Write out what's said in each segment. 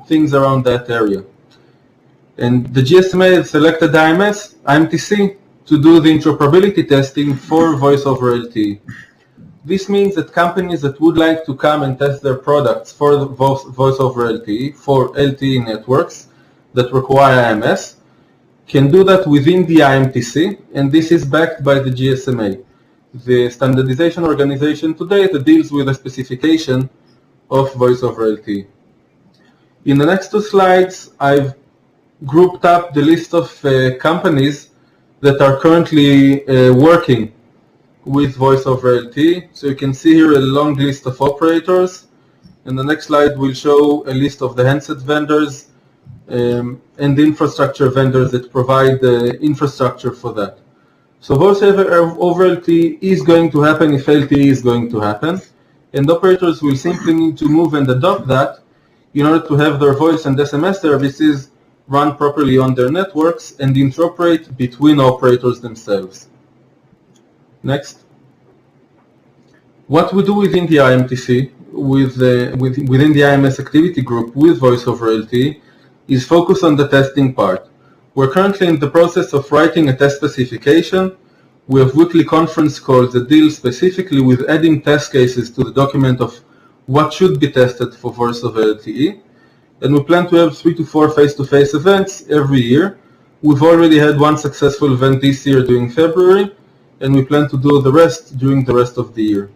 things around that area. And the GSMA has selected IMTC to do the interoperability testing for voice over LTE. This means that companies that would like to come and test their products for the voice over LTE, for LTE networks that require IMS, can do that within the IMTC, and this is backed by the GSMA, the standardization organization today that deals with the specification of voice over LTE. In the next two slides, I've grouped up the list of companies that are currently working with voice over LTE. So you can see here a long list of operators. And the next slide will show a list of the handset vendors and the infrastructure vendors that provide the infrastructure for that. So voice over LTE is going to happen if LTE is going to happen. And operators will simply need to move and adopt that in order to have their voice and SMS services run properly on their networks and interoperate between operators themselves. Next. What we do within the IMTC, within the IMS activity group with voice over LTE, is focus on the testing part. We're currently in the process of writing a test specification. We have weekly conference calls that deal specifically with adding test cases to the document of what should be tested for voice over LTE. And we plan to have 3 to 4 face-to-face events every year. We've already had one successful event this year during February, and we plan to do the rest during the rest of the year.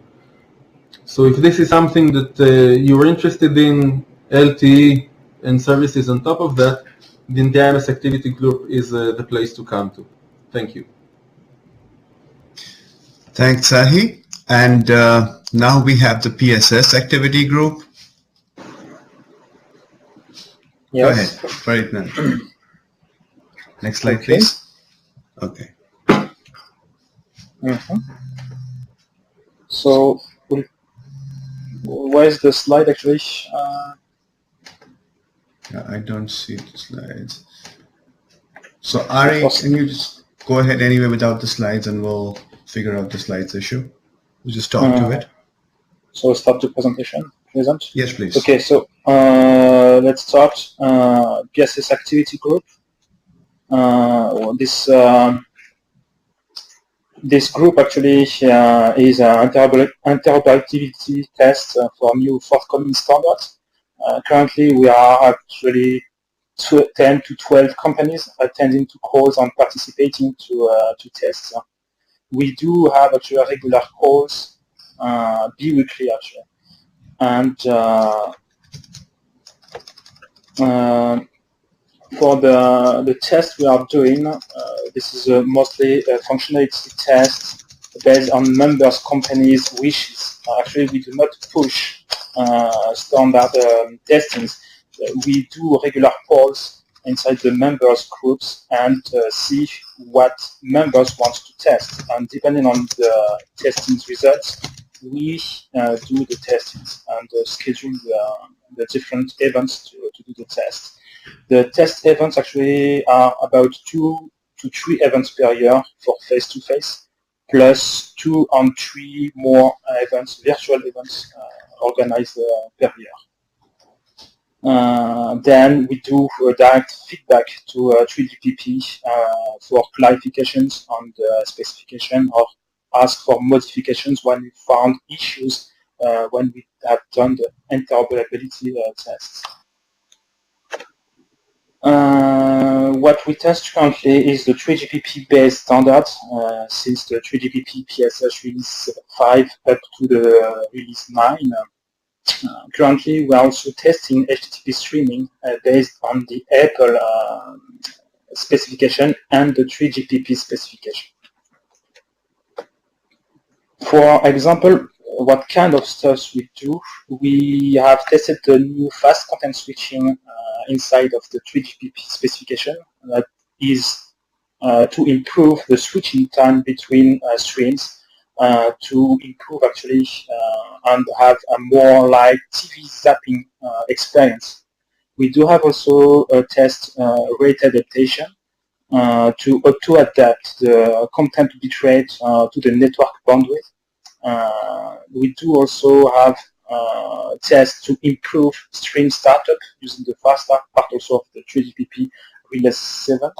So if this is something that you're interested in, LTE and services on top of that, then the IMS activity group is the place to come to. Thank you. Thanks, Tsahi. And now we have the PSS activity group. Yes. Go ahead, Farid. Next slide, Okay. please. Okay. So, where is the slide actually? I don't see the slides. So, Ari, can you just go ahead anyway without the slides and we'll figure out the slides issue? We'll just talk to it. So, start the presentation. Present? Yes, please. Okay, so let's start. PSS activity group. This group actually is an interoperability test for new forthcoming standards. Currently, we are actually 10 to 12 companies attending to calls and participating to tests. We do have actually regular calls, bi-weekly actually. And for the test we are doing, this is mostly a functionality test based on members' companies' wishes. Actually, we do not push standard testings. We do regular polls inside the members' groups and see what members want to test. And depending on the testing results, we do the testings and schedule the different events to do the test. The test events actually are about 2 to 3 events per year for face-to-face, plus 2 and 3 more events, virtual events organized per year. Then we do direct feedback to 3GPP for clarifications on the specification or ask for modifications when we found issues when we have done the interoperability tests. What we test currently is the 3GPP based standard since the 3GPP PSS release 5 up to the release 9. Currently, we are also testing HTTP streaming based on the Apple specification and the 3GPP specification. For example, what kind of stuff we do? We have tested the new fast content switching inside of the 3GPP specification that is to improve the switching time between streams to improve actually and have a more like TV zapping experience. We do have also a test rate adaptation to adapt the content bitrate to the network bandwidth. We do also have test to improve stream startup using the fast start part also of the 3GPP release 7.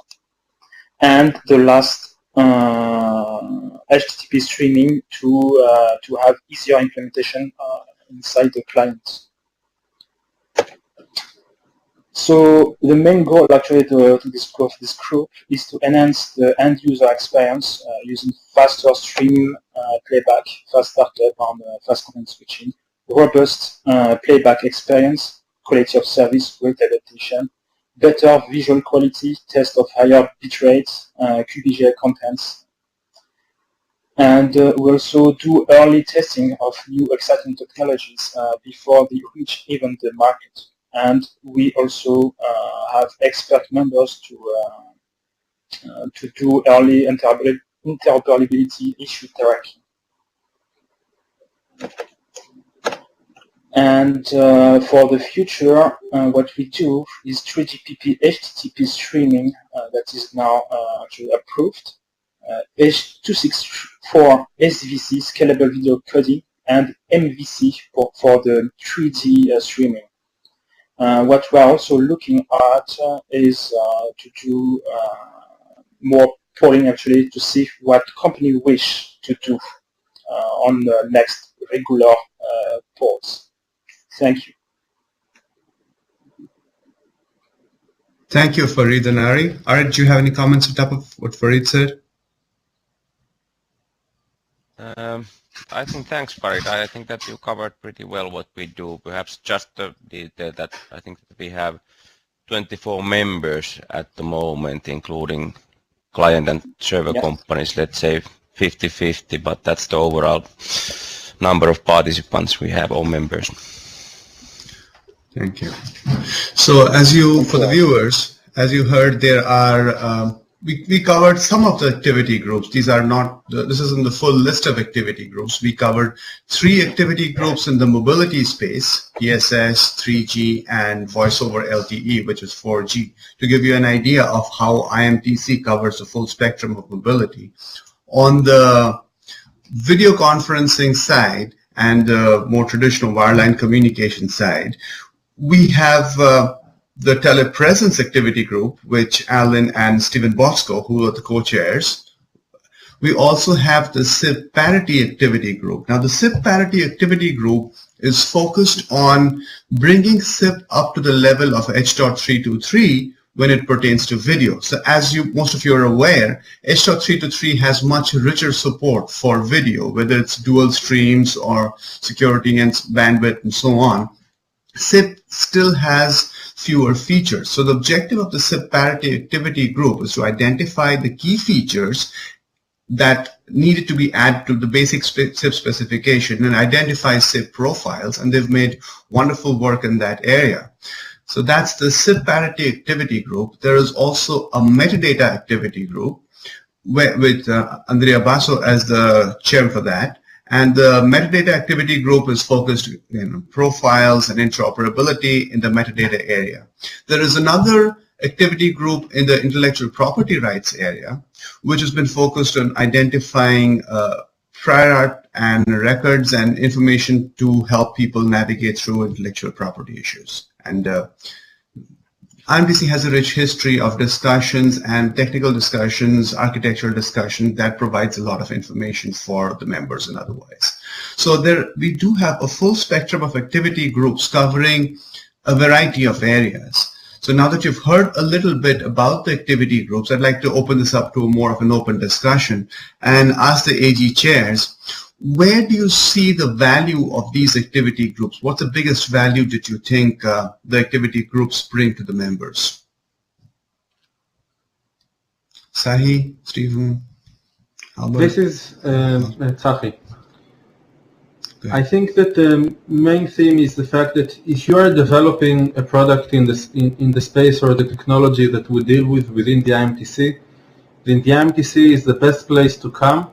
And the last HTTP streaming to have easier implementation inside the client. So the main goal actually to this group is to enhance the end user experience using faster stream playback, fast startup, and fast content switching, robust playback experience, quality of service, great adaptation, better visual quality, test of higher bitrate, QVGA contents, and we also do early testing of new exciting technologies before they reach even the market. And we also have expert members to do early interoperability issue tracking. And for the future, what we do is 3GPP HTTP streaming that is now actually approved, H.264 SVC, scalable video coding, and MVC for the 3D streaming. What we are also looking at is to do more polling actually to see what company wish to do on the next regular polls. Thank you. Thank you, Farid and Ari. Ari, do you have any comments on top of what Farid said? I think thanks, Farid. I think that you covered pretty well what we do. Perhaps just the detail that I think that we have 24 members at the moment, including client and server companies, let's say 50-50, but that's the overall number of participants we have, all members. Thank you. So for the viewers, as you heard, there are we covered some of the activity groups. These are not, this isn't the full list of activity groups. We covered 3 activity groups in the mobility space, PSS, 3G, and voice over LTE, which is 4G, to give you an idea of how IMTC covers the full spectrum of mobility. On the video conferencing side and the more traditional wireline communication side, we have the telepresence activity group, which Allyn and Stephen Bosco, who are the co-chairs. We also have the SIP parity activity group. Now, the SIP parity activity group is focused on bringing SIP up to the level of H.323 when it pertains to video. So as most of you are aware, H.323 has much richer support for video, whether it's dual streams or security and bandwidth and so on. SIP still has fewer features. So the objective of the SIP parity activity group is to identify the key features that needed to be added to the basic SIP specification and identify SIP profiles, and they've made wonderful work in that area. So that's the SIP parity activity group. There is also a metadata activity group with Andrea Basso as the chair for that. And the metadata activity group is focused on profiles and interoperability in the metadata area. There is another activity group in the intellectual property rights area, which has been focused on identifying prior art and records and information to help people navigate through intellectual property issues. And IMTC has a rich history of discussions and technical discussions, architectural discussion that provides a lot of information for the members and otherwise. So we do have a full spectrum of activity groups covering a variety of areas. So now that you've heard a little bit about the activity groups, I'd like to open this up to more of an open discussion and ask the AG chairs, where do you see the value of these activity groups? What's the biggest value that you think the activity groups bring to the members? Tsahi, Stephen, Albert? This is Tsahi. I think that the main theme is the fact that if you are developing a product in the space or the technology that we deal with within the IMTC, then the IMTC is the best place to come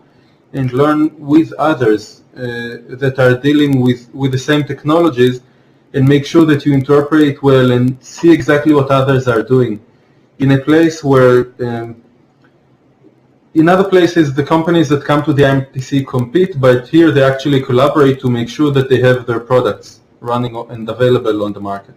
and learn with others that are dealing with the same technologies, and make sure that you interoperate well and see exactly what others are doing. In a place where In other places, the companies that come to the IMTC compete, but here they actually collaborate to make sure that they have their products running and available on the market.